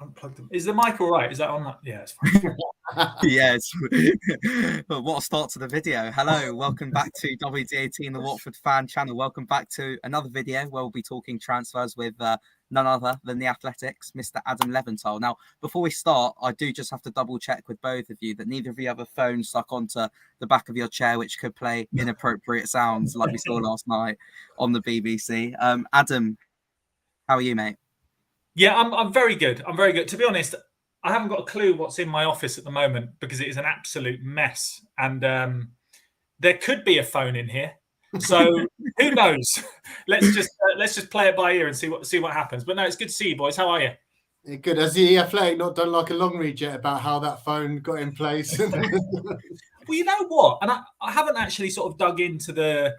unplug them. Is the mic all right? Is that on? That? Yeah, it's fine. Yes. What a start to the video. Hello, welcome back to WD18, the Watford fan channel. Welcome back to another video where we'll be talking transfers with none other than the Athletics, Mr. Adam Leventhal. Now, before we start, I do just have to double check with both of you that neither of you have a phone stuck onto the back of your chair, which could play inappropriate sounds like we saw last night on the BBC. Adam, how are you, mate? Yeah, I'm very good. I'm very good. To be honest, I haven't got a clue what's in my office at the moment because it is an absolute mess. And there could be a phone in here. So who knows? Let's just play it by ear and see what happens. But no, it's good to see you, boys. How are you? Yeah, good. Has the Athletic not done like a long read yet about how that phone got in place? Well, you know what? And I haven't actually sort of dug into the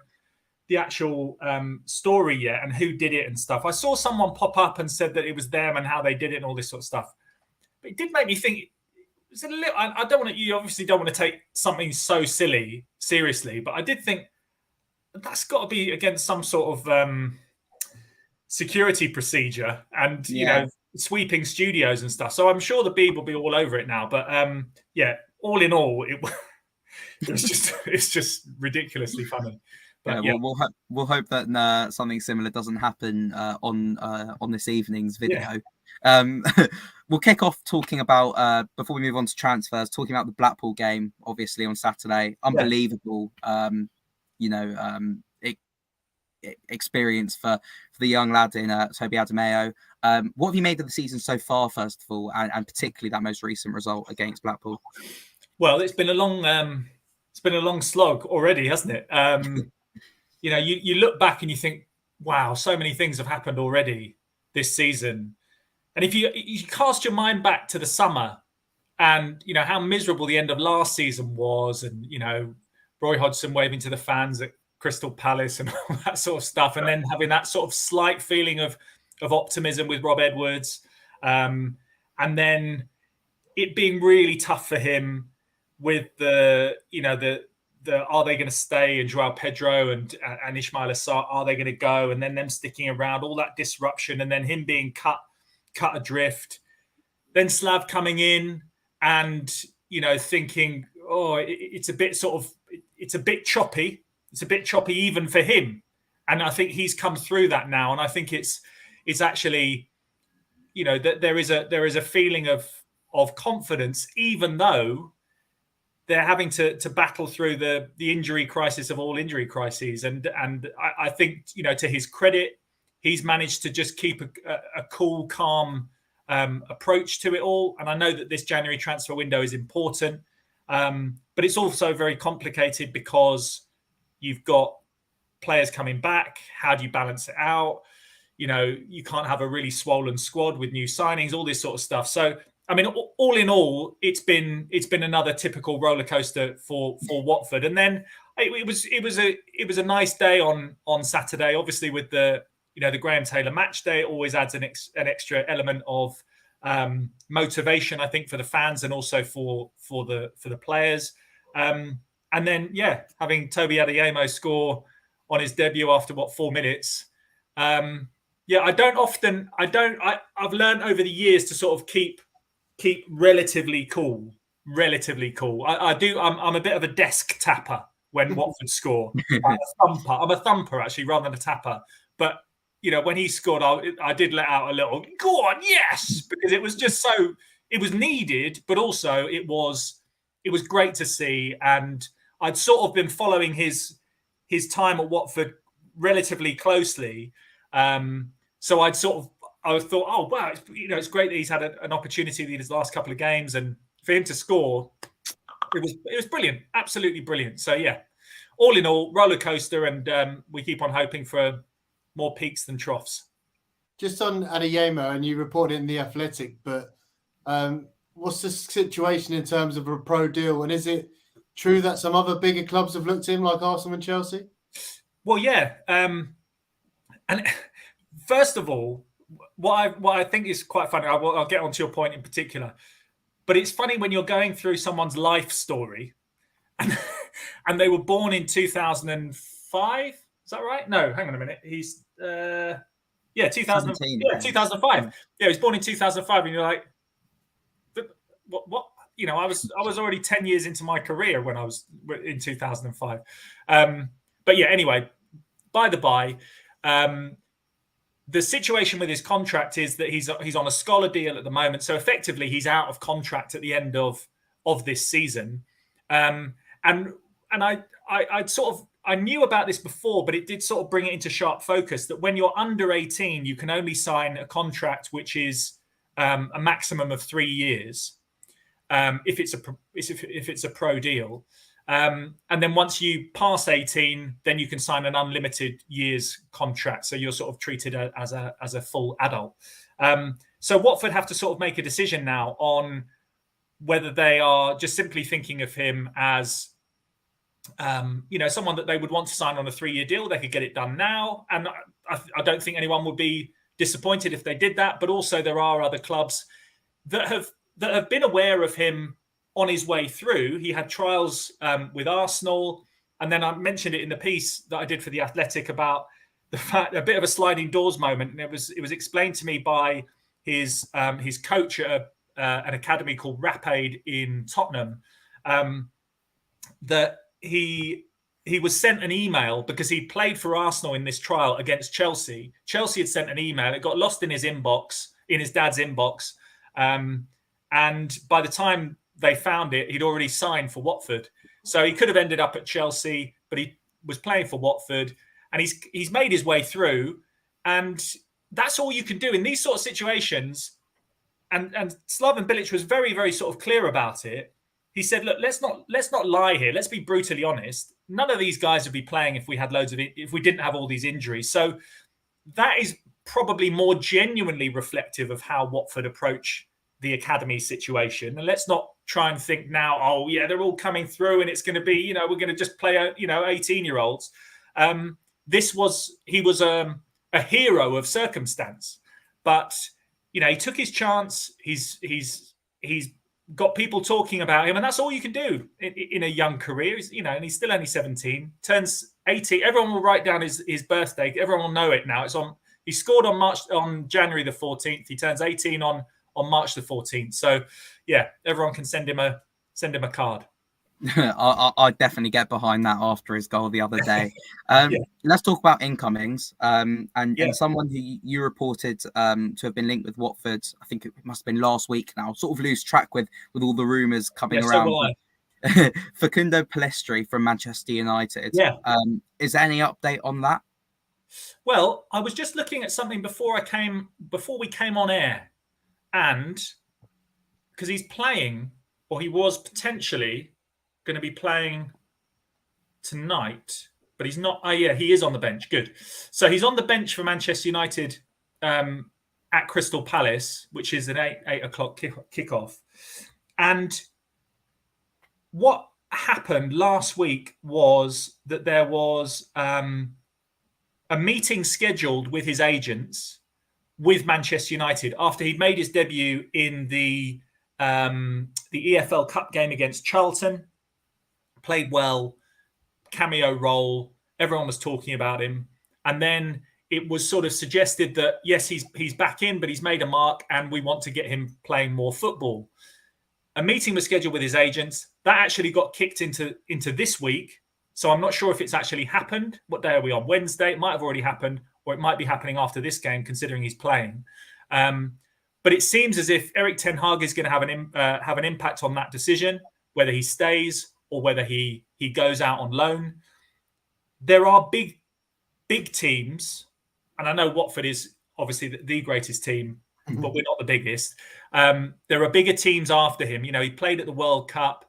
actual story yet and who did it and stuff. I saw someone pop up and said that it was them and how they did it and all this sort of stuff. But it did make me think. It's a little. I don't want to. You obviously don't want to take something so silly seriously, but I did think that's got to be against some sort of security procedure and you know sweeping studios and stuff. So I'm sure the Beeb will be all over it now. But yeah, all in all, it's just ridiculously funny. But, yeah, we'll hope that something similar doesn't happen on this evening's video. Yeah. We'll kick off talking about before we move on to transfers, talking about the Blackpool game, obviously on Saturday. Unbelievable, experience for the young lad in Toby Adebayo. What have you made of the season so far, first of all, and particularly that most recent result against Blackpool? Well, it's been a long slog already, hasn't it? You know, you look back and you think, wow, so many things have happened already this season. And if you cast your mind back to the summer and, you know, how miserable the end of last season was and, you know, Roy Hodgson waving to the fans at Crystal Palace and all that sort of stuff, and then having that sort of slight feeling of optimism with Rob Edwards, and then it being really tough for him with the are they going to stay, and Joao Pedro and Ismail Assar, are they going to go, and then them sticking around, all that disruption, and then him being cut adrift, then Slav coming in and, you know, thinking, oh, it's a bit choppy. It's a bit choppy even for him. And I think he's come through that now. And I think it's actually, you know, that there is a feeling of confidence, even though they're having to battle through the injury crisis of all injury crises. And I think, you know, to his credit, he's managed to just keep a cool, calm approach to it all. And I know that this January transfer window is important, but it's also very complicated because you've got players coming back. How do you balance it out? You know, you can't have a really swollen squad with new signings, all this sort of stuff. So, I mean, all in all, it's been another typical roller coaster for Watford. And then it was a nice day on Saturday, obviously with the Graham Taylor match day. It always adds an extra element of motivation, I think, for the fans and also for the players. And then, having Toby Adeyemo score on his debut after 4 minutes. I've learned over the years to sort of keep relatively cool. I do. I'm a bit of a desk tapper when Watford score. I'm a thumper actually, rather than a tapper. But you know, when he scored, I did let out a little "go on, yes," because it was just so. It was needed, but also it was great to see. And I'd sort of been following his time at Watford relatively closely. So I thought, oh wow, it's great that he's had an opportunity in his last couple of games, and for him to score, it was brilliant, absolutely brilliant. So yeah, all in all, roller coaster, and we keep on hoping for more peaks than troughs. Just on Adeyemo, and you reported it in The Athletic, but what's the situation in terms of a pro deal? And is it true that some other bigger clubs have looked at him, like Arsenal and Chelsea? Well, yeah. And first of all, what I think is quite funny, I'll get onto your point in particular, but it's funny when you're going through someone's life story and they were born in 2005. Is that right? No, hang on a minute. He's 2005. Yeah, he was born in 2005, and you're like, what I was already 10 years into my career when I was in 2005. But yeah, anyway, by the by, the situation with his contract is that he's on a scholar deal at the moment, so effectively he's out of contract at the end of this season. And I knew about this before, but it did sort of bring it into sharp focus that when you're under 18, you can only sign a contract which is a maximum of 3 years if it's a pro deal. And then once you pass 18, then you can sign an unlimited years contract. So you're sort of treated as a full adult. So Watford have to sort of make a decision now on whether they are just simply thinking of him as someone that they would want to sign on a 3-year deal. They could get it done now. And I don't think anyone would be disappointed if they did that. But also there are other clubs that have been aware of him on his way through. He had trials with Arsenal. And then I mentioned it in the piece that I did for The Athletic about the fact, a bit of a sliding doors moment. And it was explained to me by his coach at an academy called Rapade in Tottenham, that he was sent an email because he played for Arsenal in this trial against Chelsea. Chelsea had sent an email. It got lost in his inbox, in his dad's inbox. And by the time they found it, he'd already signed for Watford. So he could have ended up at Chelsea, but he was playing for Watford, and he's made his way through. And that's all you can do in these sort of situations. And Slaven Bilic was very, very sort of clear about it. He said, look, let's not lie here. Let's be brutally honest. None of these guys would be playing if we didn't have all these injuries. So that is probably more genuinely reflective of how Watford approach the academy situation. And let's not try and think now, oh yeah, they're all coming through and it's going to be, we're going to just play 18-year-olds. He was a hero of circumstance, but he took his chance. He's got people talking about him, and that's all you can do in a young career. And he's still only 17. Turns 18. Everyone will write down his birthday. Everyone will know it now. He scored on January the 14th. He turns 18 on March the 14th. So yeah, everyone can send him a card. I definitely get behind that after his goal the other day. Let's talk about incomings. And someone who you reported to have been linked with Watford, I think it must have been last week now, sort of lose track with all the rumours coming around. Facundo Pellistri from Manchester United. Yeah. Is there any update on that? Well, I was just looking at something before we came on air, and because he's playing, or he was potentially going to be playing tonight, but he's not. He is on the bench. Good. So he's on the bench for Manchester United at Crystal Palace, which is an 8 o'clock kickoff. And what happened last week was that there was a meeting scheduled with his agents with Manchester United after he'd made his debut in the EFL Cup game against Charlton. Played well, cameo role. Everyone was talking about him. And then it was sort of suggested that, yes, he's back in, but he's made a mark and we want to get him playing more football. A meeting was scheduled with his agents. That actually got kicked into this week. So I'm not sure if it's actually happened. What day are we on? Wednesday. It might have already happened, or it might be happening after this game, considering he's playing. But it seems as if Erik ten Hag is going to have an impact on that decision, whether he stays or whether he goes out on loan. There are big teams, and I know Watford is obviously the greatest team, but we're not the biggest. There are bigger teams after him. He played at the World Cup.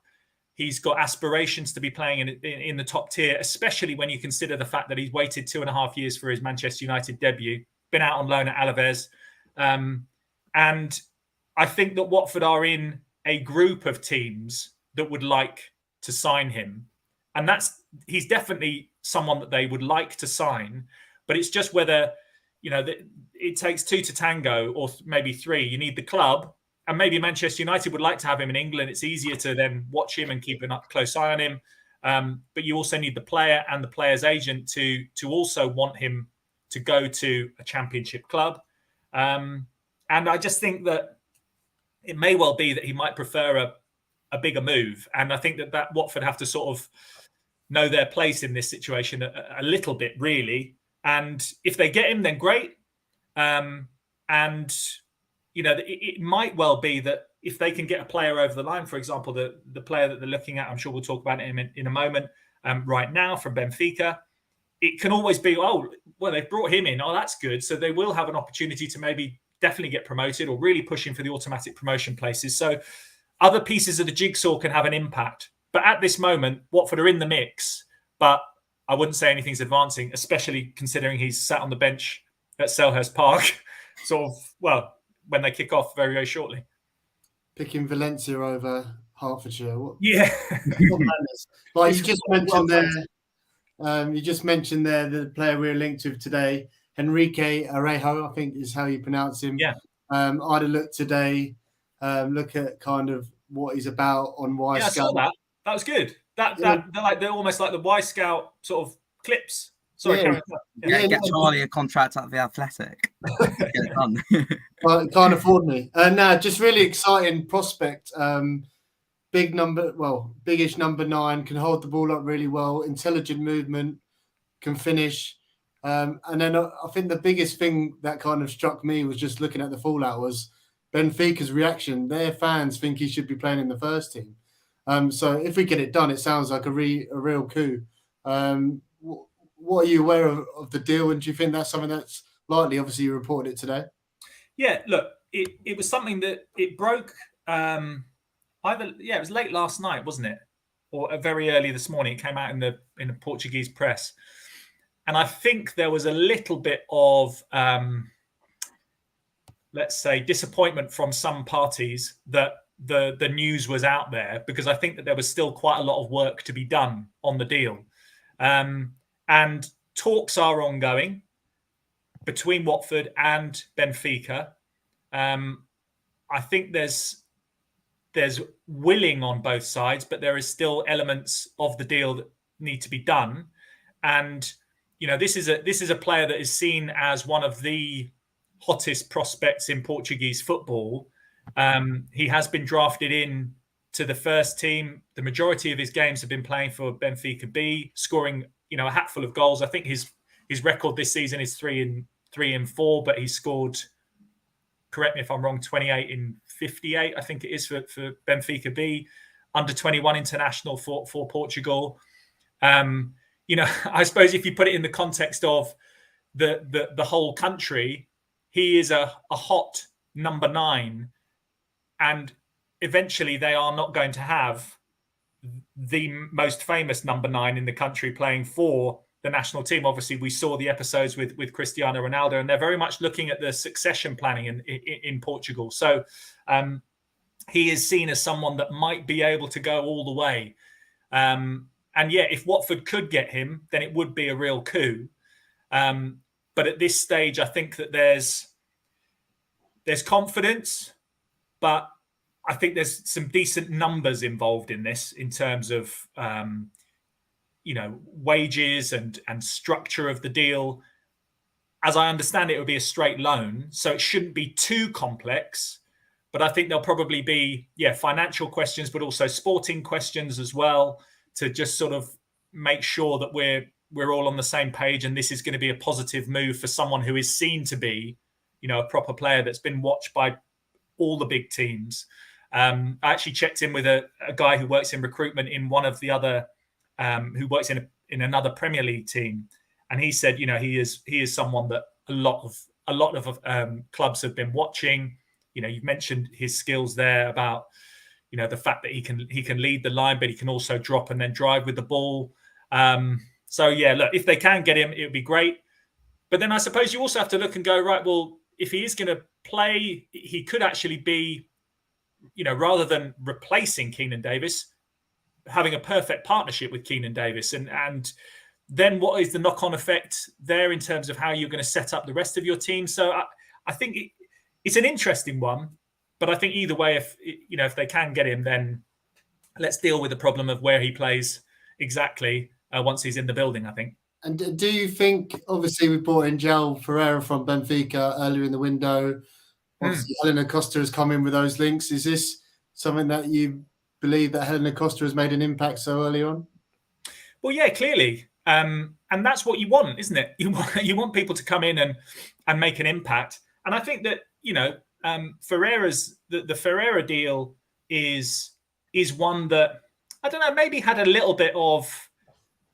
He's got aspirations to be playing in the top tier, especially when you consider the fact that he's waited 2.5 years for his Manchester United debut, been out on loan at Alaves. And I think that Watford are in a group of teams that would like to sign him. And he's definitely someone that they would like to sign, but it's just whether, it takes 2 to tango, or maybe 3. You need the club, and maybe Manchester United would like to have him in England. It's easier to then watch him and keep a close eye on him. But you also need the player and the player's agent to also want him to go to a championship club. And I just think that it may well be that he might prefer a bigger move. And I think that Watford have to sort of know their place in this situation a little bit, really. And if they get him, then great. And, you know, it might well be that if they can get a player over the line, for example, the player that they're looking at, I'm sure we'll talk about it in a moment, right now from Benfica, it can always be, oh, well, they've brought him in. Oh, that's good. So they will have an opportunity to maybe definitely get promoted or really pushing for the automatic promotion places. So other pieces of the jigsaw can have an impact. But at this moment, Watford are in the mix, but I wouldn't say anything's advancing, especially considering he's sat on the bench at Selhurst Park, sort of, well, when they kick off very, very shortly. Picking Valencia over Hertfordshire. Yeah. What madness. Like you just mentioned there, the player we were linked with today, Henrique Arejo, I think is how you pronounce him. Yeah. I had a look today, look at kind of what he's about on Y Yeah, Scout. I saw that. That was good. They're almost like the Y Scout sort of clips. Sorry, get Charlie a contract at the Athletic. Get it done. Well, it can't afford me. Just really exciting prospect. Biggish number 9, can hold the ball up really well, intelligent movement, can finish. And then I think the biggest thing that kind of struck me was just looking at the fallout was Benfica's reaction. Their fans think he should be playing in the first team. So if we get it done, it sounds like a real coup. What are you aware of the deal, and do you think that's something that's likely? Obviously, you reported it today. Yeah, look, it was something that it broke. It was late last night, wasn't it, or very early this morning? It came out in the Portuguese press, and I think there was a little bit of, let's say, disappointment from some parties that the news was out there, because I think that there was still quite a lot of work to be done on the deal. And talks are ongoing between Watford and Benfica. I think there's willing on both sides, but there is still elements of the deal that need to be done. And you know, this is a player that is seen as one of the hottest prospects in Portuguese football. He has been drafted in to the first team. The majority of his games have been playing for Benfica B, scoring, you know, a hatful of goals. I think his record this season is 3-4, but he scored, correct me if I'm wrong, 28 in 58, I think it is for Benfica B, under 21 international for Portugal. You know, I suppose if you put it in the context of the whole country, he is a hot number 9, and eventually they are not going to have the most famous number 9 in the country playing for the national team. Obviously, we saw the episodes with Cristiano Ronaldo, and they're very much looking at the succession planning in Portugal. So he is seen as someone that might be able to go all the way. And yeah, if Watford could get him, then it would be a real coup. But at this stage, I think that there's confidence, but I think there's some decent numbers involved in this in terms of, you know, wages and structure of the deal. As I understand it, it would be a straight loan, so it shouldn't be too complex. But I think there'll probably be, financial questions, but also sporting questions as well, to just sort of make sure that we're all on the same page, and this is going to be a positive move for someone who is seen to be, you know, a proper player that's been watched by all the big teams. I actually checked in with a guy who works in recruitment in one of the other, who works in another Premier League team, and he said, you know, he is someone that a lot of clubs have been watching. You know, you've mentioned his skills there about, you know, the fact that he can lead the line, but he can also drop and then drive with the ball. So yeah, look, if they can get him, it would be great. But then I suppose you also have to look and go, right, well, if he is going to play, he could actually be, you know, rather than replacing Keenan Davis, having a perfect partnership with Keenan Davis. And then what is the knock-on effect there in terms of how you're going to set up the rest of your team? So I think it's an interesting one, but I think either way, if they can get him, then let's deal with the problem of where he plays exactly once he's in the building, I think. And do you think, obviously we brought in João Ferreira from Benfica earlier in the window, Obviously, Helena Costa has come in with those links. Is this something that you believe that Helena Costa has made an impact so early on? Well, yeah, clearly. And that's what you want, isn't it? You want people to come in and make an impact. And I think that, Ferreira's the Ferreira deal is one that, I don't know, maybe had a little bit of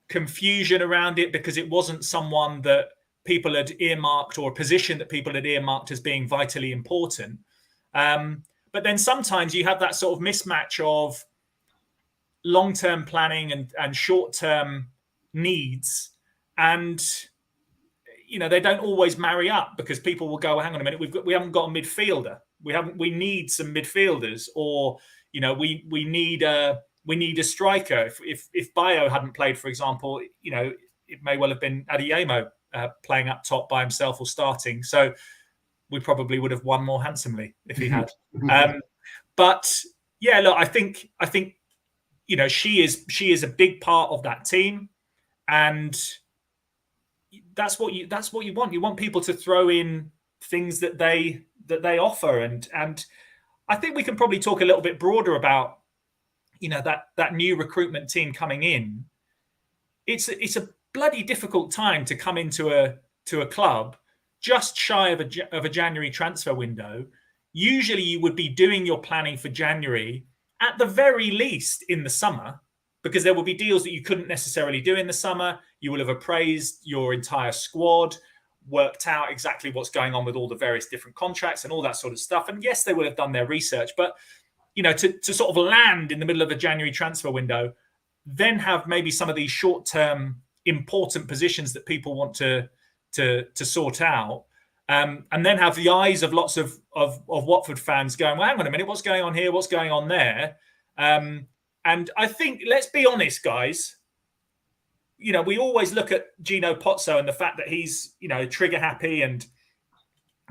confusion around it because it wasn't someone that people had earmarked, or a position that people had earmarked as being vitally important. But then sometimes you have that sort of mismatch of long-term planning and short-term needs, and they don't always marry up, because people will go, well, hang on a minute, we haven't got a midfielder, we need some midfielders, or we need a striker. If Bayo hadn't played, for example, it may well have been Arejo playing up top by himself or starting, so we probably would have won more handsomely if he had. But yeah, look, I think she is a big part of that team, and that's what you want. You want people to throw in things that they offer, and I think we can probably talk a little bit broader about that new recruitment team coming in. It's a bloody difficult time to come into a club just shy of a January transfer window. Usually, you would be doing your planning for January at the very least in the summer, because there will be deals that you couldn't necessarily do in the summer. You will have appraised your entire squad, worked out exactly what's going on with all the various different contracts and all that sort of stuff. And yes, they will have done their research, but to sort of land in the middle of a January transfer window, then have maybe some of these short-term important positions that people want to sort out. And then have the eyes of lots of Watford fans going, well, hang on a minute, what's going on here? What's going on there? And I think, let's be honest, guys, we always look at Gino Pozzo and the fact that he's, trigger happy, and,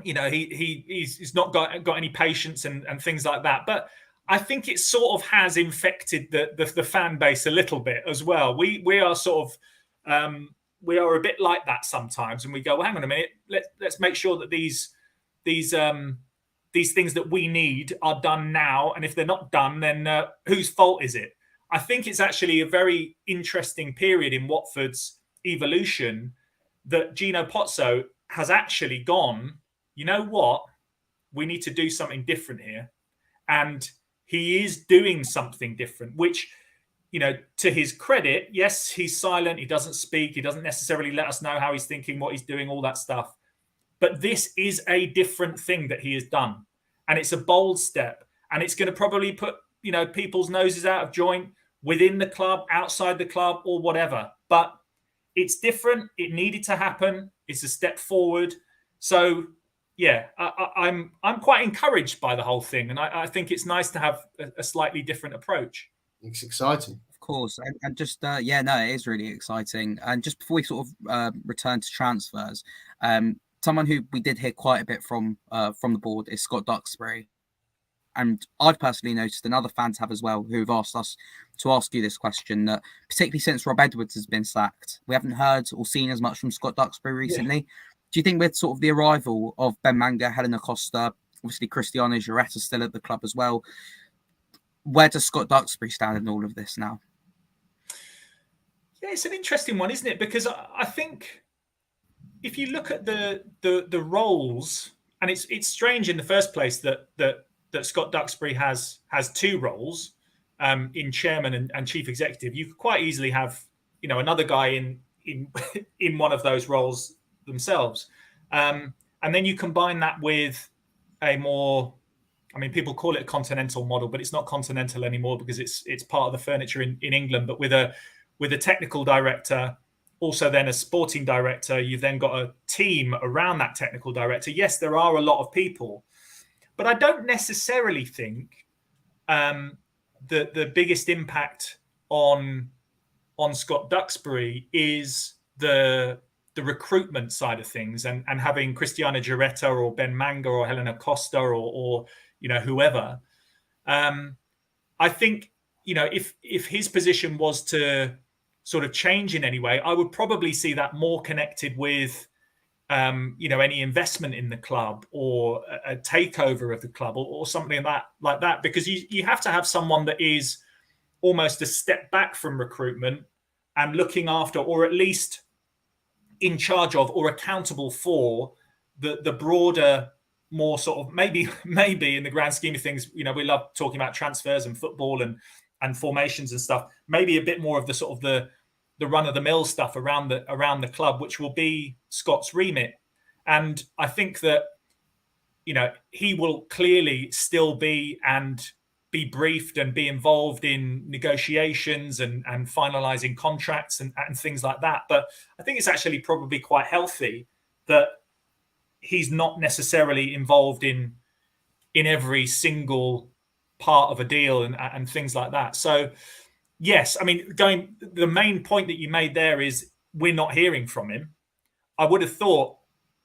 he's not got any patience and things like that. But I think it sort of has infected the fan base a little bit as well. We are sort of... we are a bit like that sometimes, and we go, well, hang on a minute, let's make sure that these things that we need are done now, and if they're not done, then whose fault is it? I think it's actually a very interesting period in Watford's evolution that Gino Pozzo has actually gone, you know what, we need to do something different here, and he is doing something different, which, to his credit, yes, he's silent. He doesn't speak. He doesn't necessarily let us know how he's thinking, what he's doing, all that stuff. But this is a different thing that he has done. And it's a bold step. And it's going to probably put, people's noses out of joint within the club, outside the club, or whatever. But it's different. It needed to happen. It's a step forward. So, yeah, I'm quite encouraged by the whole thing. And I think it's nice to have a slightly different approach. It's exciting. Of course. And just, it is really exciting. And just before we sort of return to transfers, someone who we did hear quite a bit from the board is Scott Duxbury. And I've personally noticed, and other fans have as well, who've asked us to ask you this question, that particularly since Rob Edwards has been sacked, we haven't heard or seen as much from Scott Duxbury recently. Yeah. Do you think with sort of the arrival of Ben Manga, Helena Costa, obviously Cristiano Juretta still at the club as well, where does Scott Duxbury stand in all of this now? Yeah, it's an interesting one, isn't it? Because I think if you look at the roles, and it's strange in the first place that Scott Duxbury has two roles, in chairman and chief executive. You could quite easily have another guy in one of those roles themselves, and then you combine that with a more, people call it a continental model, but it's not continental anymore because it's part of the furniture in England. But with a technical director, also then a sporting director, you've then got a team around that technical director. Yes, there are a lot of people, but I don't necessarily think the biggest impact on Scott Duxbury is the recruitment side of things, and having Cristiano Juretta or Ben Manga or Helena Costa or whoever. I think if his position was to sort of change in any way, I would probably see that more connected with any investment in the club or a takeover of the club or something like that, because you have to have someone that is almost a step back from recruitment and looking after, or at least in charge of, or accountable for the broader, more sort of maybe in the grand scheme of things, we love talking about transfers and football and formations and stuff. Maybe a bit more of the sort of the run of the mill stuff around the club, which will be Scott's remit. And I think that he will clearly still be briefed and be involved in negotiations and finalizing contracts and things like that. But I think it's actually probably quite healthy that he's not necessarily involved in every single part of a deal and things like that. So yes, I mean, the main point that you made there is we're not hearing from him. I would have thought,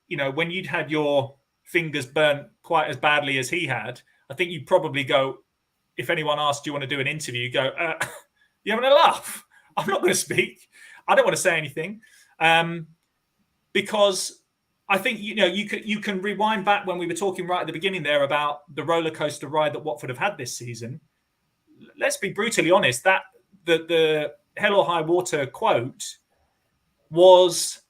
when you'd had your fingers burnt quite as badly as he had, I think you'd probably go, if anyone asked, do you want to do an interview? Go, you having a laugh? I'm not going to speak. I don't want to say anything. Because I think, you can rewind back when we were talking right at the beginning there about the roller coaster ride that Watford have had this season. Let's be brutally honest, that the hell or high water quote was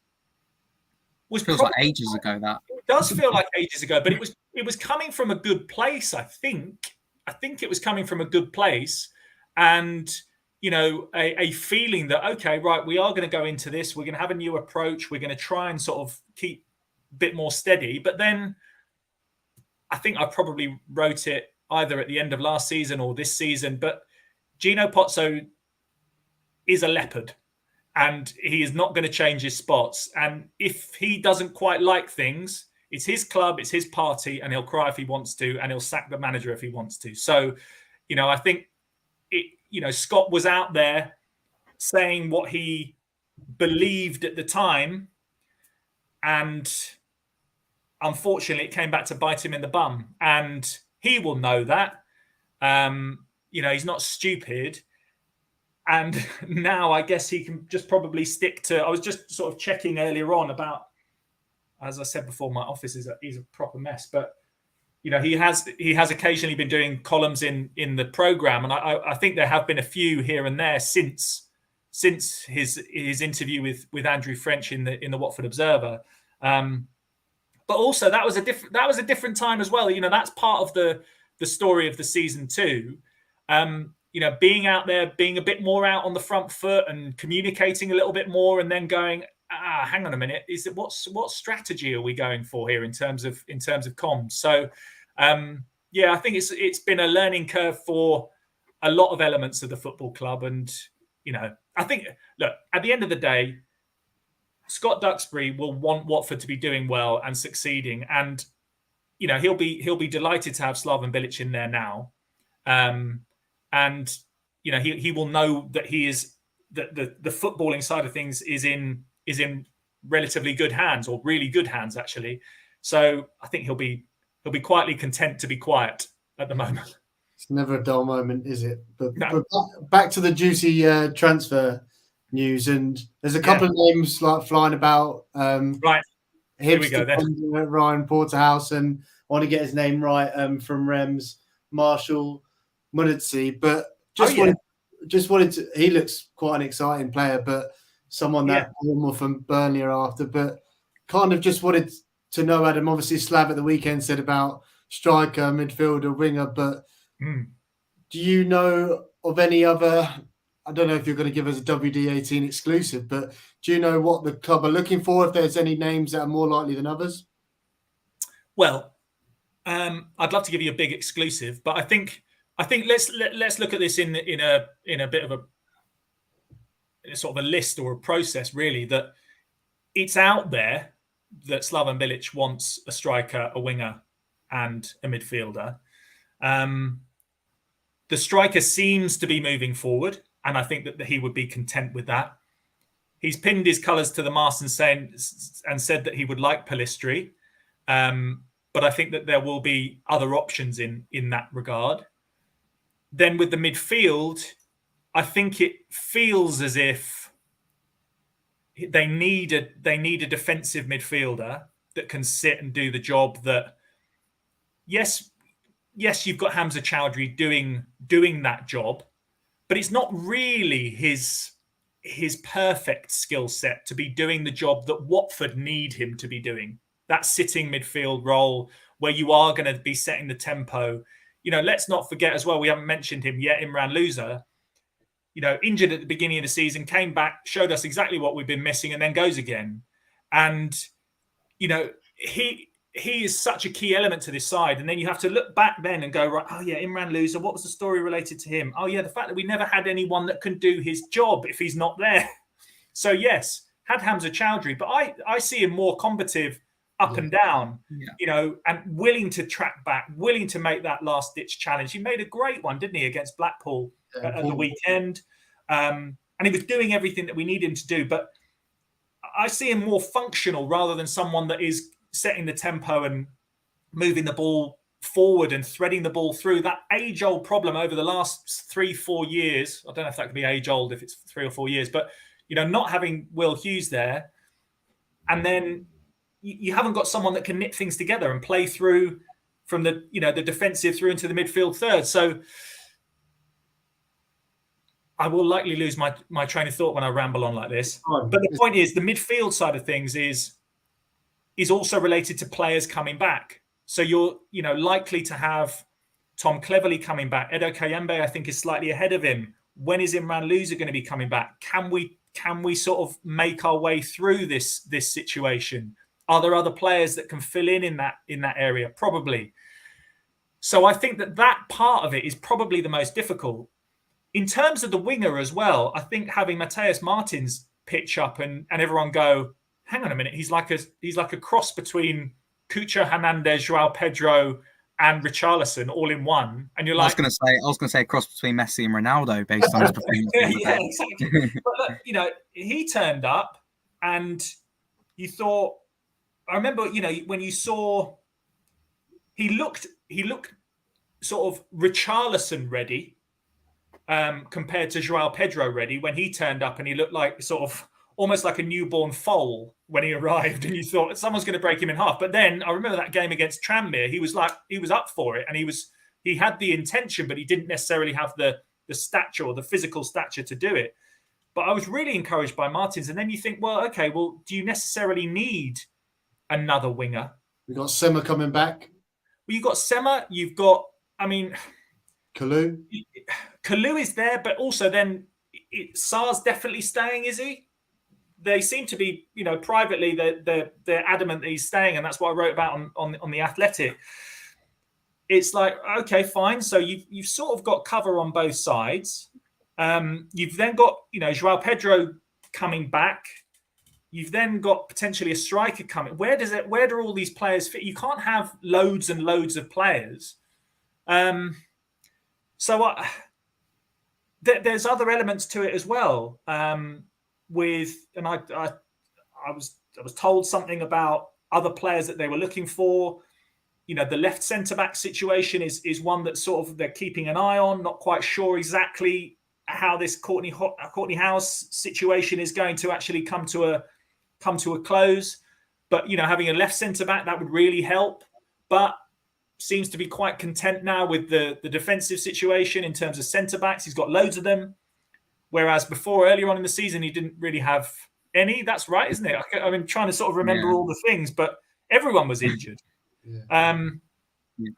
feels like ages ago. That it does feel like ages ago, but it was coming from a good place. I think it was coming from a good place, and a feeling that, okay, right, we are going to go into this. We're going to have a new approach. We're going to try and sort of keep a bit more steady. But then I think I probably wrote it either at the end of last season or this season. But Gino Pozzo is a leopard, and he is not going to change his spots. And if he doesn't quite like things, it's his club, it's his party, and he'll cry if he wants to, and he'll sack the manager if he wants to. So, I think Scott was out there saying what he believed at the time, and unfortunately, it came back to bite him in the bum. And he will know that. He's not stupid. And now I guess he can just probably stick to. I was just sort of checking earlier on about, as I said before, my office is a proper mess. But he has occasionally been doing columns in the program, and I think there have been a few here and there since his interview with Andrew French in the Watford Observer. But also that was a different time as well. That's part of the story of the season too. Being out there, being a bit more out on the front foot and communicating a little bit more, and then going, hang on a minute, what strategy are we going for here in terms of comms? So, I think it's been a learning curve for a lot of elements of the football club, and I think, look, at the end of the day, Scott Duxbury will want Watford to be doing well and succeeding, and he'll be delighted to have Slaven Bilic in there now. And he will know that he is that the footballing side of things is in relatively good hands, or really good hands actually. So I think he'll be quietly content to be quiet at the moment. It's never a dull moment, is it? But, no. but back to the juicy transfer news, and there's a couple of names like flying about. Right. Here we go then. Ryan Porterhouse, and I want to get his name right from Rems, Marshall Munitsi, but just wanted to. He looks quite an exciting player, but someone that Bournemouth and Burnley are after. But kind of just wanted to know, Adam. Obviously, Slav at the weekend said about striker, midfielder, winger. But do you know of any other? I don't know if you're going to give us a WD18 exclusive, but do you know what the club are looking for? If there's any names that are more likely than others? Well, I'd love to give you a big exclusive, but I think let's look at this in a bit of a sort of a list or a process, really, that it's out there that Slaven Bilic wants a striker, a winger, and a midfielder. The striker seems to be moving forward, and I think that he would be content with that. He's pinned his colours to the mast and said that he would like Pellistri, but I think that there will be other options in that regard. Then with the midfield, I think it feels as if they need a defensive midfielder that can sit and do the job that. Yes, you've got Hamza Chowdhury doing that job, but it's not really his perfect skill set to be doing the job that Watford need him to be doing. That sitting midfield role where you are going to be setting the tempo. Let's not forget as well, we haven't mentioned him yet, Imran Louza, injured at the beginning of the season, came back, showed us exactly what we've been missing, and then goes again. And, he is such a key element to this side. And then you have to look back then and go, right, oh yeah, Imran Louza, what was the story related to him? Oh yeah, the fact that we never had anyone that can do his job if he's not there. So yes, had Hamza Chowdhury, but I see him more combative up and down, and willing to track back, willing to make that last ditch challenge. He made a great one, didn't he, against Blackpool at the weekend? And he was doing everything that we need him to do. But I see him more functional rather than someone that is setting the tempo and moving the ball forward and threading the ball through. That age-old problem over the last 3-4 years. I don't know if that could be age-old if it's 3 or 4 years, but not having Will Hughes there, and then you haven't got someone that can knit things together and play through from the the defensive through into the midfield third. So I will likely lose my train of thought when I ramble on like this. But the point is, the midfield side of things is also related to players coming back. So you're, likely to have Tom Cleverley coming back. Edo Kayembe, I think, is slightly ahead of him. When is Imran Louza going to be coming back? Can we sort of make our way through this situation? Are there other players that can fill in that area? Probably. So I think that part of it is probably the most difficult. In terms of the winger as well, I think having Mateus Martins pitch up and everyone go, hang on a minute, he's like a cross between Cucho Hernandez, Joao Pedro, and Richarlison all in one. And you're like, I was gonna say a cross between Messi and Ronaldo based on his performance. Yeah, exactly. But look, he turned up, and you thought. I remember, when you saw, he looked sort of Richarlison ready, compared to Joao Pedro ready when he turned up, and he looked like sort of almost like a newborn foal when he arrived, and you thought someone's going to break him in half. But then I remember that game against Tranmere, he was up for it, and he had the intention, but he didn't necessarily have the stature or the physical stature to do it. But I was really encouraged by Martins. And then you think, well, okay, well, do you necessarily need another winger? We've got Sema coming back. Well, you've got Sema, you've got, Kalu. Kalu is there, but also then Sarr's definitely staying, is he? They seem to be, privately, they're adamant that he's staying, and that's what I wrote about on The Athletic. It's like, okay, fine. So you've sort of got cover on both sides. You've then got, Joao Pedro coming back. You've then got potentially a striker coming. Where do all these players fit? You can't have loads and loads of players. So there's other elements to it as well. I was told something about other players that they were looking for. The left centre-back situation is one that sort of they're keeping an eye on. Not quite sure exactly how this Courtney House situation is going to actually come to a close. But having a left centre-back, that would really help. But seems to be quite content now with the defensive situation in terms of centre-backs. He's got loads of them. Whereas before, earlier on in the season, he didn't really have any. That's right, isn't it? I'm trying to sort of remember all the things, but everyone was injured.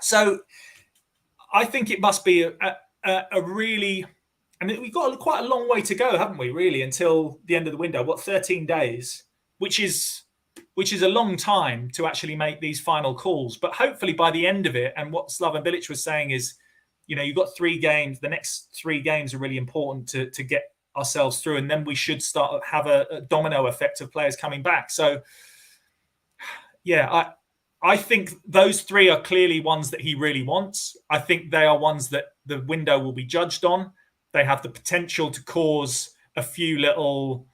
So I think it must be a really, and we've got quite a long way to go, haven't we? Really, until the end of the window. What, 13 days, which is a long time to actually make these final calls. But hopefully by the end of it, and what Slaven Bilic was saying is, you've got 3 games. The next 3 games are really important to get ourselves through, and then we should start have a domino effect of players coming back. So, yeah, I think those 3 are clearly ones that he really wants. I think they are ones that the window will be judged on. They have the potential to cause a few little,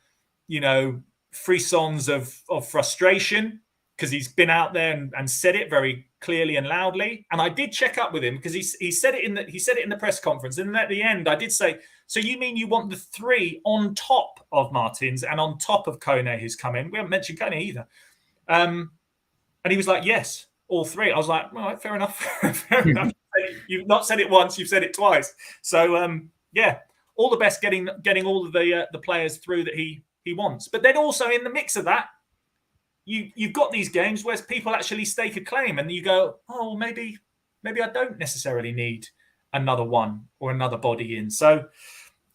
frissons of frustration, because he's been out there and said it very clearly and loudly. And I did check up with him because he said it in the press conference. And at the end, I did say, so you mean you want the 3 on top of Martins and on top of Kone, who's come in? We haven't mentioned Kone either. And he was like, yes, all 3. I was like, all right, fair enough. Fair enough. You've not said it once, you've said it twice. So yeah, all the best getting all of the players through that he wants. But then also in the mix of that, you've got these games where people actually stake a claim, and you go, oh, maybe I don't necessarily need another one or another body in. So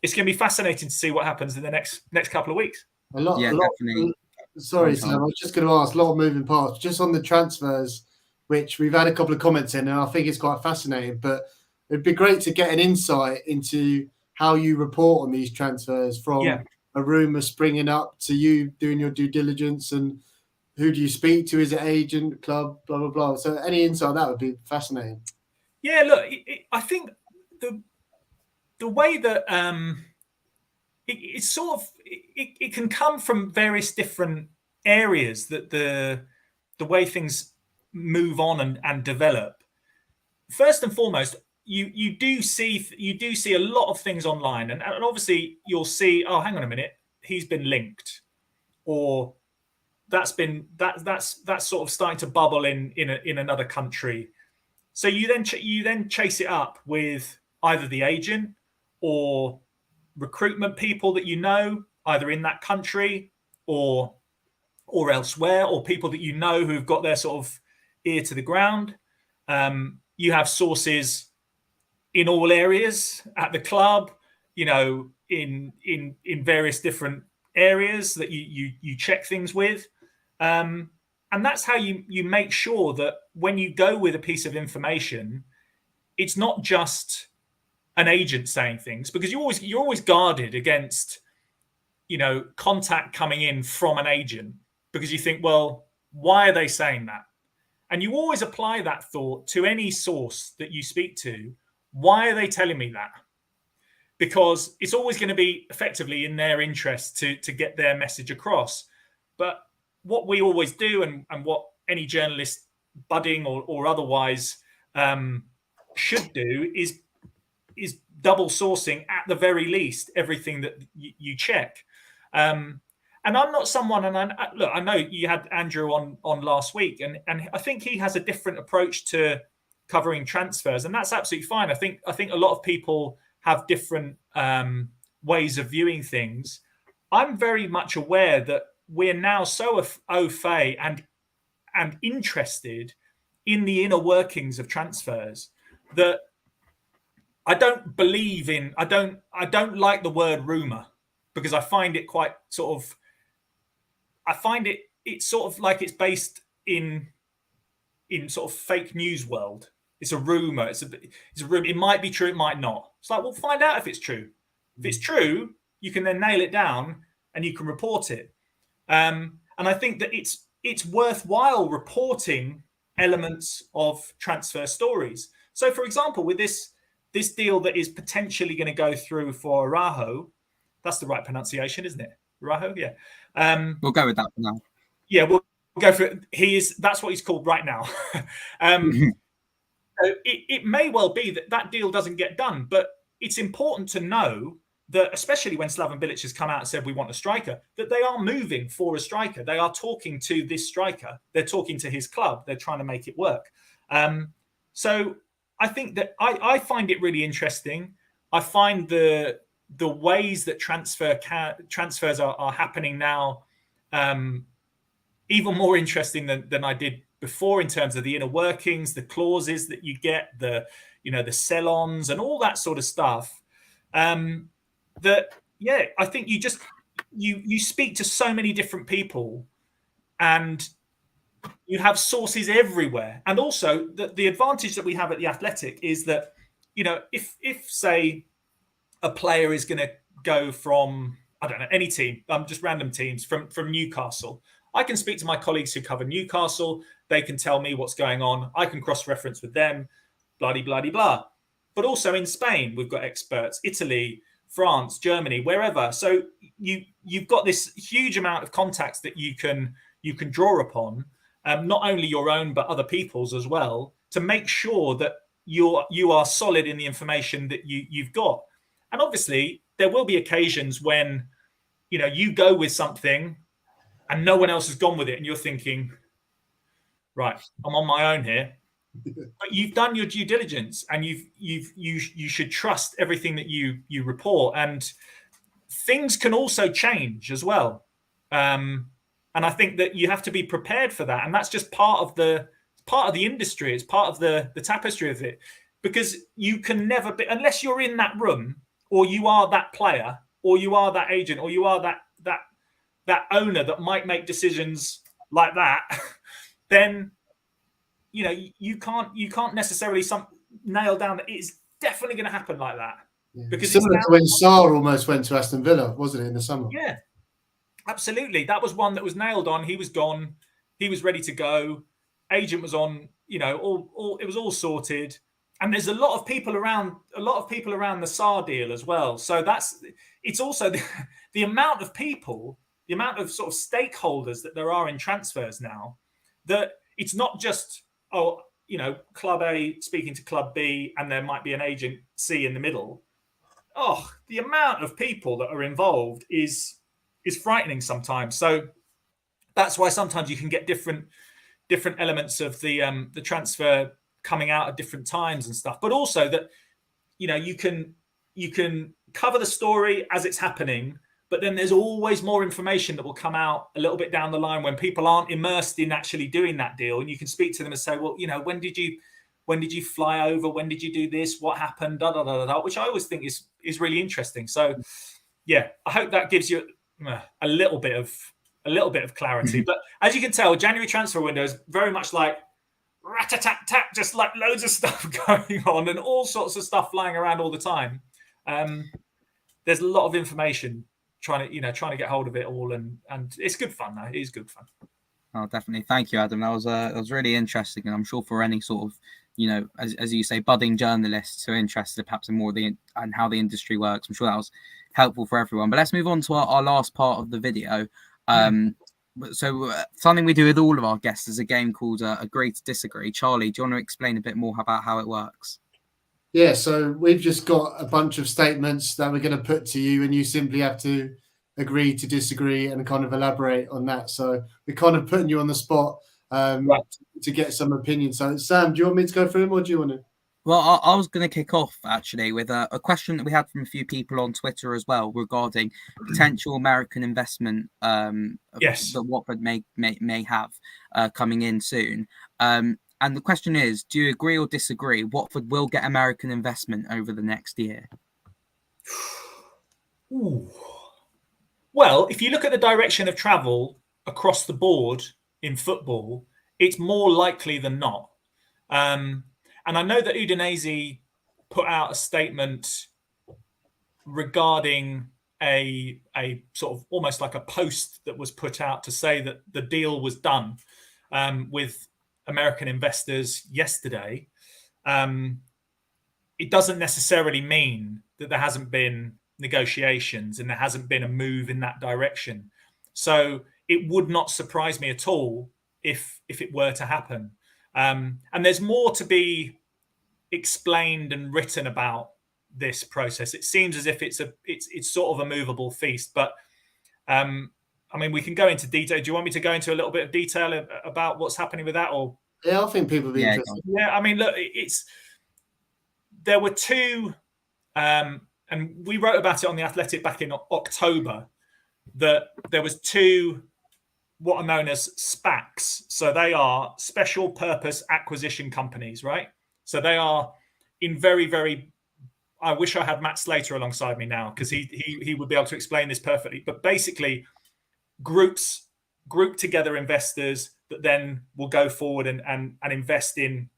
it's going to be fascinating to see what happens in the next couple of weeks. Definitely. Sorry, Sam, I was just going to ask, a lot of moving parts just on the transfers, which we've had a couple of comments in, and I think it's quite fascinating. But it'd be great to get an insight into how you report on these transfers, from a rumour springing up to you doing your due diligence, and who do you speak to? Is it agent, club, blah, blah, blah. So any insight on that would be fascinating. Yeah, look, I think the way that it's sort of it can come from various different areas, that the way things move on and develop. First and foremost, you do see a lot of things online, and obviously you'll see, oh, hang on a minute, he's been linked, or that's sort of starting to bubble in another country. So you then chase it up with either the agent or recruitment people that you know, either in that country or elsewhere, or people that you know who've got their sort of ear to the ground. You have sources in all areas at the club, in various different areas that you check things with. And that's how you make sure that when you go with a piece of information, it's not just an agent saying things, because you're always guarded against, contact coming in from an agent, because you think, well, why are they saying that? And you always apply that thought to any source that you speak to. Why are they telling me that? Because it's always going to be effectively in their interest to get their message across. But what we always do, and what any journalist, budding or otherwise, should do is double sourcing, at the very least, everything that you check. And I'm not someone, and I know you had Andrew on last week, and I think he has a different approach to covering transfers, and that's absolutely fine. I think a lot of people have different ways of viewing things. I'm very much aware that we're now so au fait and interested in the inner workings of transfers that I don't believe in. I don't like the word rumor, because I find it quite sort of. I find it's sort of like it's based in sort of fake news world. It's a rumor. It's a rumor. It might be true. It might not. It's like, well, find out if it's true. If it's true, you can then nail it down and you can report it. And I think that it's worthwhile reporting elements of transfer stories. So, for example, with this deal that is potentially going to go through for Arejo, that's the right pronunciation, isn't it? Arejo, yeah. We'll go with that for now. Yeah, we'll go for it. That's what he's called right now. So it may well be that deal doesn't get done, but it's important to know that, especially when Slaven Bilic has come out and said we want a striker, that they are moving for a striker. They are talking to this striker. They're talking to his club. They're trying to make it work. So I think that I find it really interesting. I find the ways that transfers are happening now even more interesting than I did before, in terms of the inner workings, the clauses that you get, the sell-ons and all that sort of stuff. I think you speak to so many different people, and you have sources everywhere. And also the advantage that we have at the Athletic is that, if say a player is going to go from, I don't know, any team, just random teams from Newcastle, I can speak to my colleagues who cover Newcastle. They can tell me what's going on. I can cross-reference with them, blah-de-blah-de-blah. But also in Spain, we've got experts, Italy, France, Germany, wherever. So you've got this huge amount of contacts that you can draw upon. not only your own but other people's as well, to make sure that you are solid in the information that you've got. And obviously, there will be occasions when you go with something and no one else has gone with it, and you're thinking, right, I'm on my own here. But you've done your due diligence, and you should trust everything that you report. And things can also change as well. And I think that you have to be prepared for that. And that's just part of the industry. It's part of the tapestry of it, because you can never be, unless you're in that room, or you are that player, or you are that agent, or you are that owner that might make decisions like that, then you can't necessarily nail down that it's definitely going to happen like that. Yeah. Because similar to when Sarr almost went to Aston Villa, wasn't it, in the summer? Yeah, absolutely. That was one that was nailed on. He was gone. He was ready to go. Agent was on. All it was all sorted. And there's a lot of people around the Sarr deal as well. So it's also the amount of people, the amount of sort of stakeholders that there are in transfers now, that it's not just, Club A speaking to Club B and there might be an agent C in the middle. Oh, the amount of people that are involved is frightening sometimes. So that's why sometimes you can get different elements of the transfer coming out at different times and stuff. But also that you can cover the story as it's happening, but then there's always more information that will come out a little bit down the line when people aren't immersed in actually doing that deal, and you can speak to them and say, well, when did you fly over? When did you do this? What happened? Da, da, da, da, da, which I always think is really interesting. So, yeah, I hope that gives you a little bit of clarity. But as you can tell, January transfer window is very much like rat-a-tat-tat, just like loads of stuff going on and all sorts of stuff flying around all the time. There's a lot of information trying to get hold of it all, and it's good fun though. It is good fun. Oh, definitely. Thank you, Adam. That was really interesting, and I'm sure for any sort of, as you say, budding journalists who are interested perhaps in more and how the industry works, I'm sure that was helpful for everyone. But let's move on to our last part of the video. So something we do with all of our guests is a game called Agree to Disagree. Charlie, do you want to explain a bit more about how it works? Yeah, so we've just got a bunch of statements that we're going to put to you, and you simply have to agree to disagree and kind of elaborate on that. So we're kind of putting you on the spot to get some opinion. So Sam, do you want me to go through them, or do you want to? Well, I was going to kick off actually with a question that we had from a few people on Twitter as well regarding potential American investment that Watford may have coming in soon. And the question is, do you agree or disagree Watford will get American investment over the next year? Ooh. Well, if you look at the direction of travel across the board in football, it's more likely than not. And I know that Udinese put out a statement regarding a sort of almost like a post that was put out to say that the deal was done with American investors yesterday. It doesn't necessarily mean that there hasn't been negotiations and there hasn't been a move in that direction. So it would not surprise me at all if it were to happen. And there's more to be explained and written about this process. It seems as if it's sort of a movable feast. But we can go into detail. Do you want me to go into a little bit of detail about what's happening with that? Or yeah, I think people will be interested. Yeah, look, there were two, and we wrote about it on The Athletic back in October, that there was two what are known as SPACs. So they are special purpose acquisition companies, right? So they are in very, very, I wish I had Matt Slater alongside me now, because he would be able to explain this perfectly. But basically, group together investors that then will go forward and invest in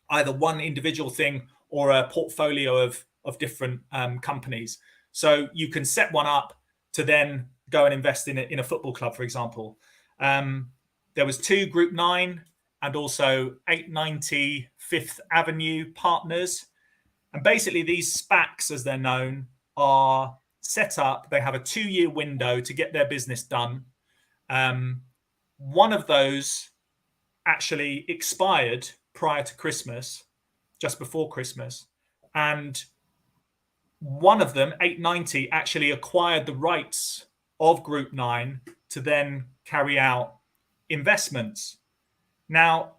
either one individual thing or a portfolio of different companies. So you can set one up to then go and invest in a football club, for example. There was two Group 9 and also 890 Fifth Avenue partners. And basically these SPACs, as they're known, are set up. They have a 2-year window to get their business done. One of those actually expired prior to Christmas, just before Christmas, and one of them, 890, actually acquired the rights of Group 9 to then carry out investments. Now,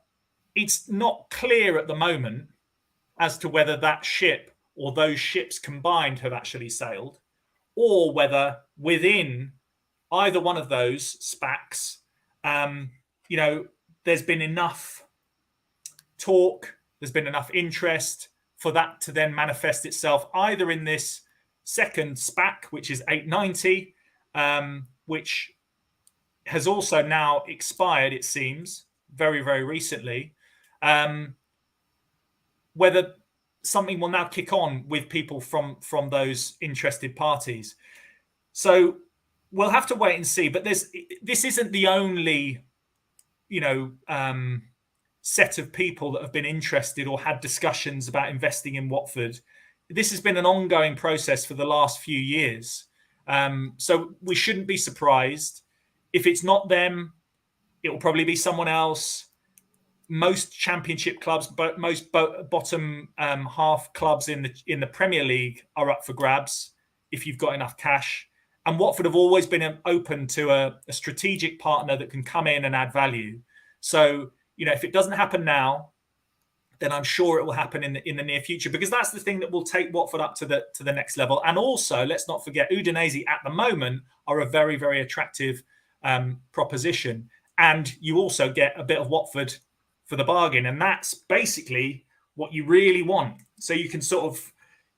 it's not clear at the moment as to whether that ship or those ships combined have actually sailed, or whether within either one of those SPACs, there's been enough talk, there's been enough interest for that to then manifest itself either in this second SPAC, which is 890, which has also now expired, it seems, very, very recently. Whether something will now kick on with people from those interested parties. So we'll have to wait and see. But this isn't the only, set of people that have been interested or had discussions about investing in Watford. This has been an ongoing process for the last few years. So we shouldn't be surprised. If it's not them, it will probably be someone else. Most championship clubs, but most bottom half clubs in the Premier League are up for grabs if you've got enough cash. And Watford have always been open to a strategic partner that can come in and add value. So, if it doesn't happen now, then I'm sure it will happen in the near future, because that's the thing that will take Watford up to the next level. And also, let's not forget, Udinese at the moment are a very, very attractive proposition. And you also get a bit of Watford for the bargain. And that's basically what you really want. So you can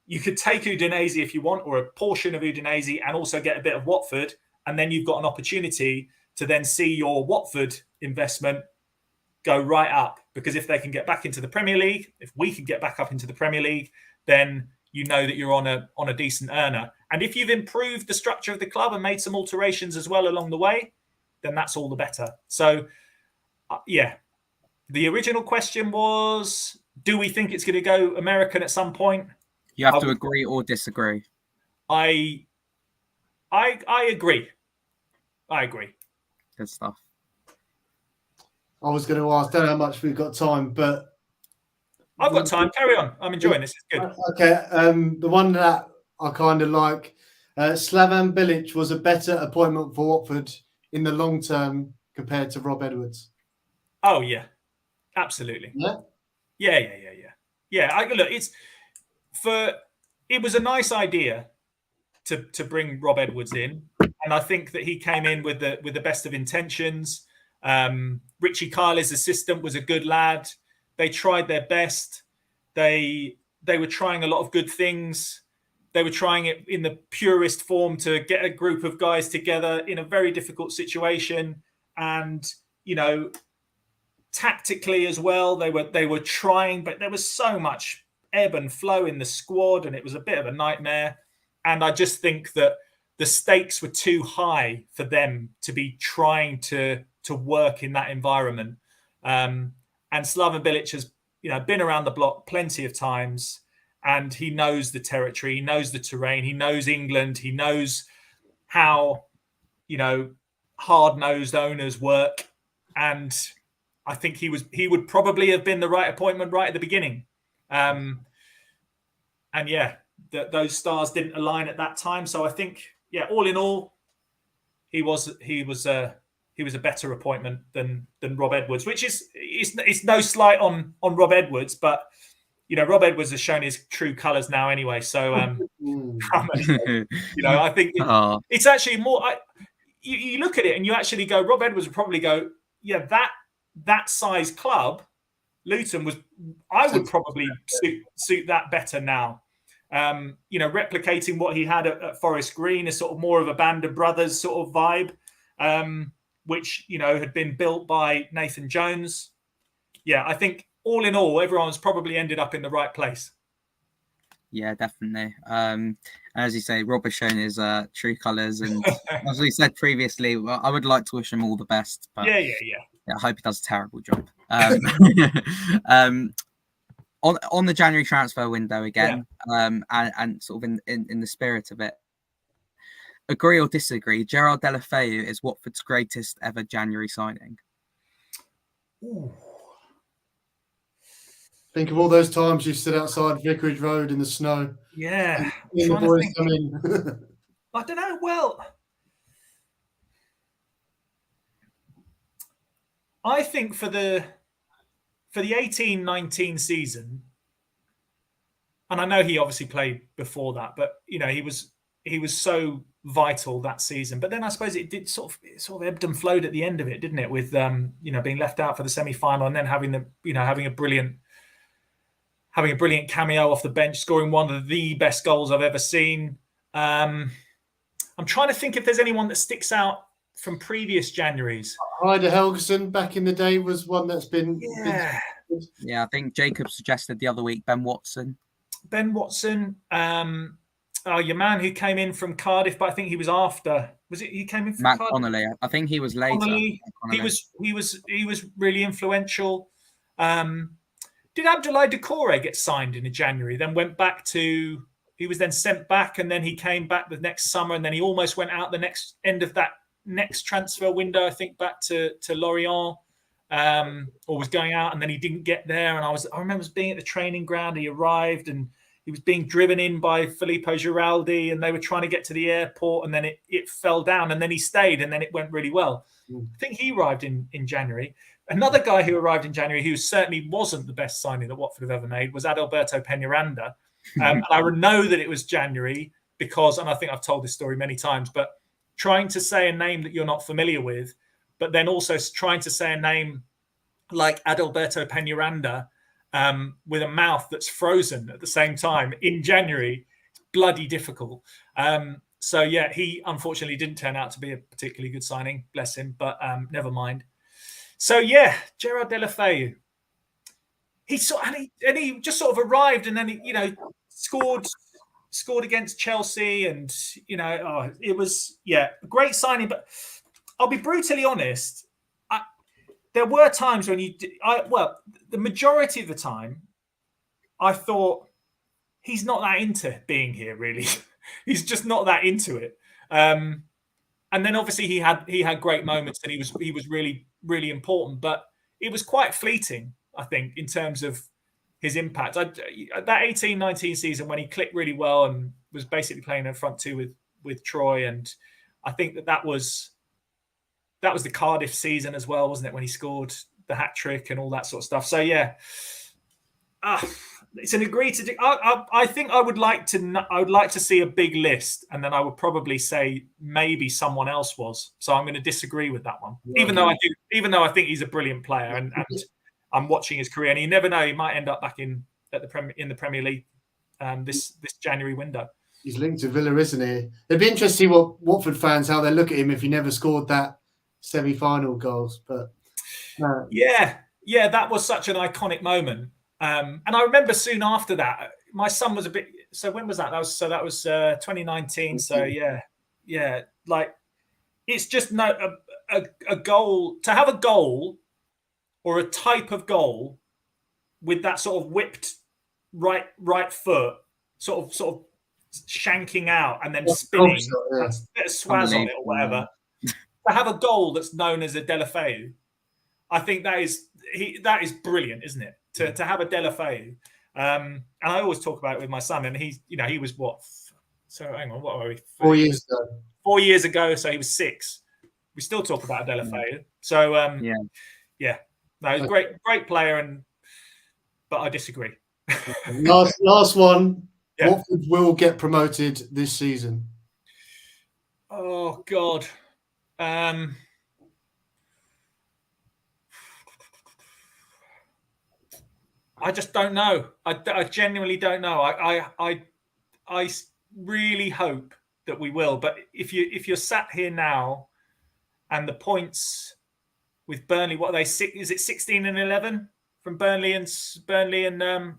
you could take Udinese if you want, or a portion of Udinese, and also get a bit of Watford. And then you've got an opportunity to then see your Watford investment go right up. Because if they can get back into the Premier League, if we can get back up into the Premier League, then you know that you're on a decent earner. And if you've improved the structure of the club and made some alterations as well along the way, then that's all the better. So, the original question was, do we think it's going to go American at some point? You have to agree or disagree. I agree. I agree. Good stuff. I was going to ask, I don't know how much we've got time, but I've got time. Carry on. I'm enjoying this. It's good. Okay. The one that I kind of like, Slaven Bilic was a better appointment for Watford in the long term compared to Rob Edwards. Oh, yeah. Absolutely. Yeah. Yeah. It was a nice idea to bring Rob Edwards in. And I think that he came in with the best of intentions. Richie Kylie's assistant was a good lad. They tried their best. They were trying a lot of good things. They were trying it in the purest form to get a group of guys together in a very difficult situation. And, tactically as well, they were trying, but there was so much ebb and flow in the squad, and it was a bit of a nightmare. And I just think that the stakes were too high for them to be trying to work in that environment. And Slaven Bilic has, been around the block plenty of times, and he knows the territory, he knows the terrain, he knows England, he knows how, hard-nosed owners work. And I think he would probably have been the right appointment right at the beginning. Those stars didn't align at that time. So I think, all in all, he was a better appointment than Rob Edwards, which is no slight on Rob Edwards, but Rob Edwards has shown his true colours now anyway. So I think it's actually more. You look at it and you actually go, Rob Edwards would probably go, that size club, Luton I would probably suit that better now. Replicating what he had at Forest Green, is sort of more of a band of brothers sort of vibe, which, had been built by Nathan Jones. Yeah, I think all in all, everyone's probably ended up in the right place. Yeah, definitely. As you say, Rob has shown his true colours, and as we said previously, I would like to wish him all the best. But yeah. I hope he does a terrible job. On the January transfer window again, and sort of in the spirit of it, agree or disagree, Gerard Deulofeu is Watford's greatest ever January signing? Ooh. Think of all those times you stood outside Vicarage Road in the snow. Yeah. Seeing the boys come in. I don't know. Well, I think for the 18-19 season, and I know he obviously played before that, but he was so vital that season. But then I suppose it did sort of ebbed and flowed at the end of it, didn't it? With being left out for the semi-final and then having a brilliant cameo off the bench, scoring one of the best goals I've ever seen. I'm trying to think if there's anyone that sticks out from previous Januaries. Heider Helgeson back in the day was one that's been. Yeah, I think Jacob suggested the other week Ben Watson. Your man who came in from Cardiff, but I think he was after. Was it he came in from Matt Cardiff? Connolly. I think he was later. Connolly. He was really influential. Did Abdoulaye Doucouré get signed in January? Then went back to. He was then sent back, and then he came back the next summer, and then he almost went out the next end of that next transfer window. I think back to Lorient, or was going out, and then he didn't get there. And I remember being at the training ground. He arrived, and he was being driven in by Filippo Giraldi, and they were trying to get to the airport, and then it fell down, and then he stayed, and then it went really well. I think he arrived in January. Another guy who arrived in January, who certainly wasn't the best signing that Watford have ever made, was Adalberto Peñaranda. And I know that it was January because, and I think I've told this story many times, but trying to say a name that you're not familiar with, but then also trying to say a name like Adalberto Peñaranda with a mouth that's frozen at the same time in January, it's bloody difficult. So yeah, he unfortunately didn't turn out to be a particularly good signing, bless him, but never mind. So yeah, Gerard Deulofeu. He just sort of arrived, and then he scored against Chelsea, and it was a great signing. But I'll be brutally honest, there were times when the majority of the time, I thought he's not that into being here. Really, he's just not that into it. And then obviously he had great moments, and he was really, really important, but it was quite fleeting, I think, in terms of his impact. That 18-19 season when he clicked really well and was basically playing in front two with Troy, and I think that was the Cardiff season as well, wasn't it, when he scored the hat trick and all that sort of stuff. So yeah, it's an agree to do. I think I would like to see a big list, and then I would probably say maybe someone else was. So I'm going to disagree with that one, even though I think he's a brilliant player, and I'm watching his career, and you never know, he might end up back in the Premier League this January window. He's linked to Villa, isn't he? It'd be interesting to see what Watford fans, how they look at him if he never scored that semi-final goals. But yeah, that was such an iconic moment. And I remember soon after that, my son was a bit. So when was that? That was 2019. So yeah, like it's just a goal, to have a goal or a type of goal with that sort of whipped right foot, sort of shanking out and then spinning, a bit of swaz on it or whatever. To have a goal that's known as a Deulofeu, I think that is brilliant, isn't it? To have a Deulofeu, and I always talk about it with my son, and he was what? So hang on, what are we? 4 years ago. 4 years ago, so he was 6. We still talk about Deulofeu. So no, he's a great player, but I disagree. last one. Yeah. Watford will get promoted this season. Oh God. I just don't know. I genuinely don't know. I really hope that we will. But if you're sat here now, and the points with Burnley, what are they? Is it 16 and 11 from Burnley and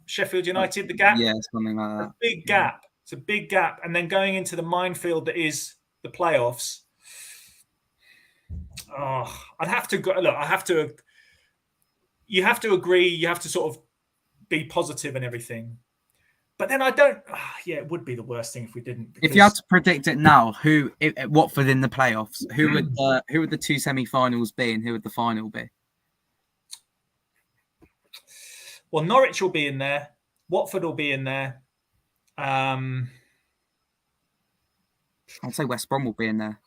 Sheffield United? The gap, something like that. A big gap. It's a big gap, and then going into the minefield that is the playoffs. Oh, I'd have to go. Look, you have to agree. You have to sort of be positive and everything. But then I don't. It would be the worst thing if we didn't. If you had to predict it now, Watford in the playoffs, who would the two semi-finals be, and who would the final be? Well, Norwich will be in there. Watford will be in there. I'd say West Brom will be in there.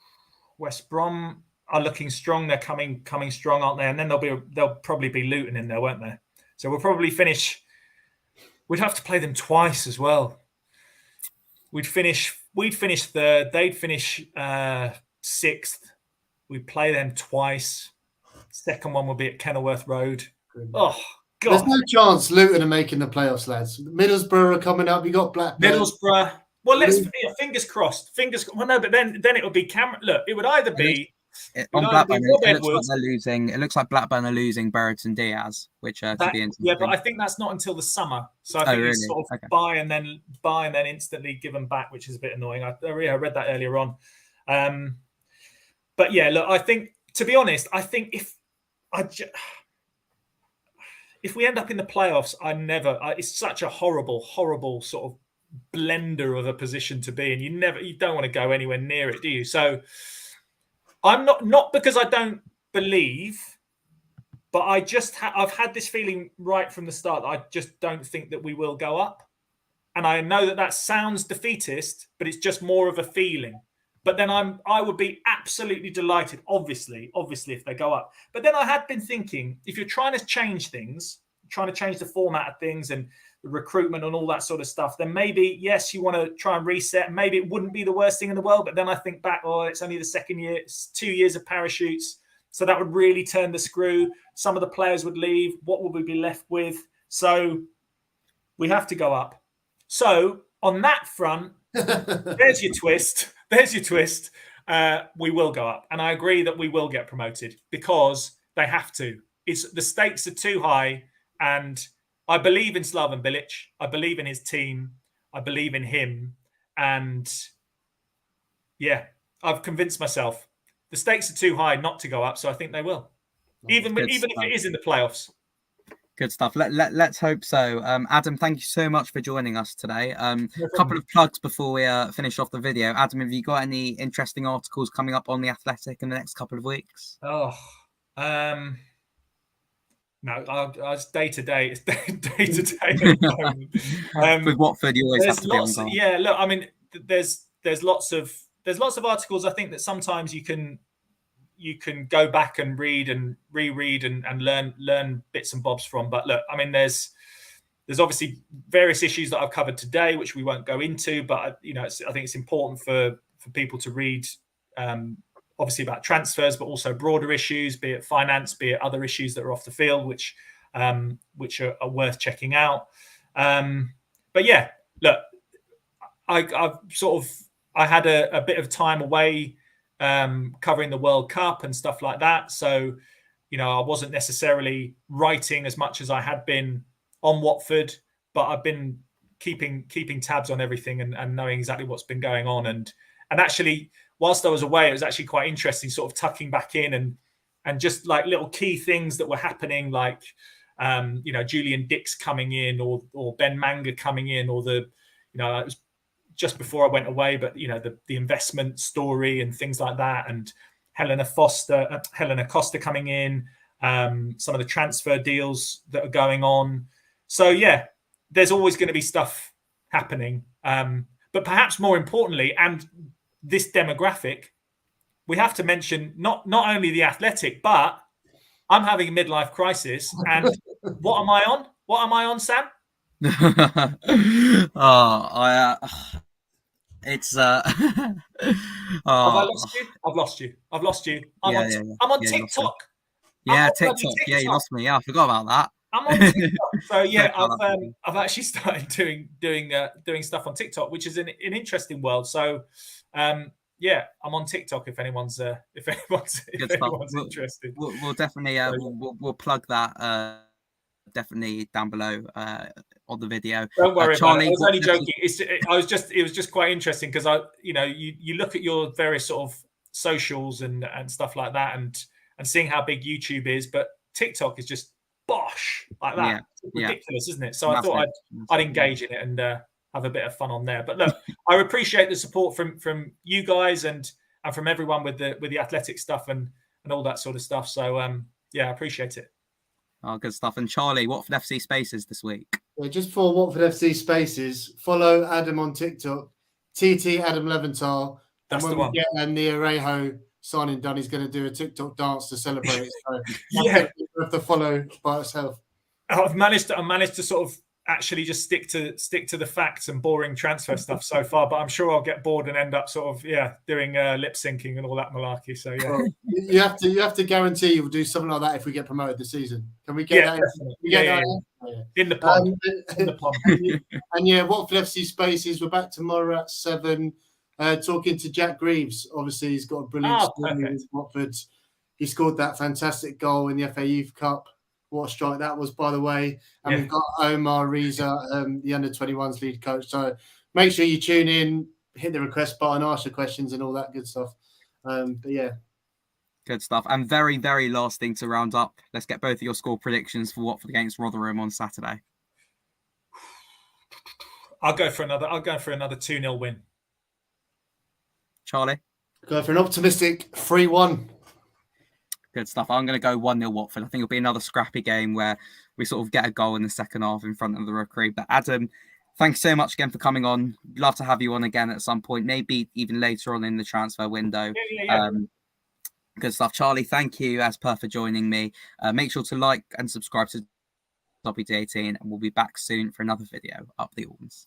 West Brom are looking strong. They're coming strong, aren't they? And then there'll probably be Luton in there, won't there? So we'll probably finish. We'd have to play them twice as well. We'd finish third. They'd finish sixth. We'd play them twice. Second one will be at Kenilworth Road. Oh God! There's no chance Luton are making the playoffs, lads. Middlesbrough are coming up. You got Blackburn. Middlesbrough. Well, fingers crossed. Well, no, but then it would be Cameron. Look, it would either be on Blackburn. It looks like they're losing. It looks like Blackburn are losing Brereton Diaz, which could be interesting. Yeah, but I think that's not until the summer. So I think it's sort of buy and then instantly give them back, which is a bit annoying. I read that earlier on. But yeah, look, I think, to be honest, I think if we end up in the playoffs, it's such a horrible sort of blender of a position to be in. You don't want to go anywhere near it, do you? So I'm not because I don't believe, but I've had this feeling right from the start that I just don't think that we will go up. And I know that sounds defeatist, but it's just more of a feeling. But then I would be absolutely delighted, obviously, if they go up. But then I had been thinking, if you're trying to change things, trying to change the format of things and the recruitment and all that sort of stuff, then maybe, yes, you want to try and reset. Maybe it wouldn't be the worst thing in the world. But then I think back, it's only the second year, it's 2 years of parachutes. So that would really turn the screw. Some of the players would leave. What would we be left with? So we have to go up. So on that front, there's your twist. We will go up. And I agree that we will get promoted because they have to. The stakes are too high. And I believe in Slaven Bilic. I believe in his team. I believe in him. And yeah, I've convinced myself. The stakes are too high not to go up. So I think they will. Even if it is in the playoffs. Good stuff. Let's hope so. Adam, thank you so much for joining us today. A couple of plugs before we finish off the video. Adam, have you got any interesting articles coming up on The Athletic in the next couple of weeks? No, it's day to day. It's day to day. With Watford, you always have to be on guard. Yeah, look, I mean, there's lots of articles. I think that sometimes you can go back and read and reread and learn bits and bobs from. But look, I mean, there's obviously various issues that I've covered today, which we won't go into. But I think it's important for people to read, obviously about transfers, but also broader issues, be it finance, be it other issues that are off the field, which are worth checking out. But yeah, look, I had a bit of time away covering the World Cup and stuff like that. So, I wasn't necessarily writing as much as I had been on Watford, but I've been keeping tabs on everything and knowing exactly what's been going on. And actually, whilst I was away, it was actually quite interesting sort of tucking back in and just like little key things that were happening, like, Julian Dix coming in or Ben Manga coming in, or it was just before I went away, but the investment story and things like that, and Helena Costa coming in, some of the transfer deals that are going on. So yeah, there's always going to be stuff happening. But perhaps more importantly, and this demographic, we have to mention not only The Athletic, but I'm having a midlife crisis. And what am I on? What am I on, Sam? It's Have I lost you? I've lost you. I'm on TikTok. Yeah, TikTok. Yeah, you lost me. Yeah, I forgot about that. I'm on TikTok. So yeah, I've actually started doing stuff on TikTok, which is an interesting world. So yeah, I'm on TikTok if anyone's interested. We'll definitely we'll plug that definitely down below on the video. Don't worry, Charlie. I was only joking. It was just quite interesting because you look at your various sort of socials and stuff like that, and seeing how big YouTube is, but TikTok is just bosh like that. It's ridiculous, isn't it? So I thought I'd engage in it and have a bit of fun on there. But look, I appreciate the support from you guys and from everyone with the Athletic stuff and all that sort of stuff. So yeah, I appreciate it. Oh, good stuff. And Charlie, Watford FC Spaces this week? Yeah, just for Watford FC Spaces, follow Adam on TikTok, TT Adam Leventhal. That's and the when one. we get Henrique Arejo signing done, he's going to do a TikTok dance to celebrate. So Yeah. you have to follow by itself. I've managed to sort of actually just stick to the facts and boring transfer stuff so far, but I'm sure I'll get bored and end up sort of doing lip syncing and all that malarkey. So yeah, well, you have to guarantee you'll do something like that if we get promoted this season. Can we get that? In the pond. In the pond. And yeah, Watford FC Spaces. We're back tomorrow at 7. Talking to Jack Greaves. Obviously, he's got a brilliant story with Watford. He scored that fantastic goal in the FA Youth Cup. What a strike that was, by the way. And we've got Omar Reza, the under-21s lead coach. So make sure you tune in, hit the request button, ask your questions and all that good stuff. But yeah. Good stuff. And very, very last thing to round up. Let's get both of your score predictions for Watford against Rotherham on Saturday. I'll go for another 2-0 win. Charlie? Go for an optimistic 3-1. Good stuff. I'm going to go 1-0 Watford. I think it'll be another scrappy game where we sort of get a goal in the second half in front of the recruit. But Adam, thanks so much again for coming on. Love to have you on again at some point, maybe even later on in the transfer window. Good stuff. Charlie, thank you as per for joining me. Make sure to like and subscribe to WD18 and we'll be back soon for another video. Up the Orns.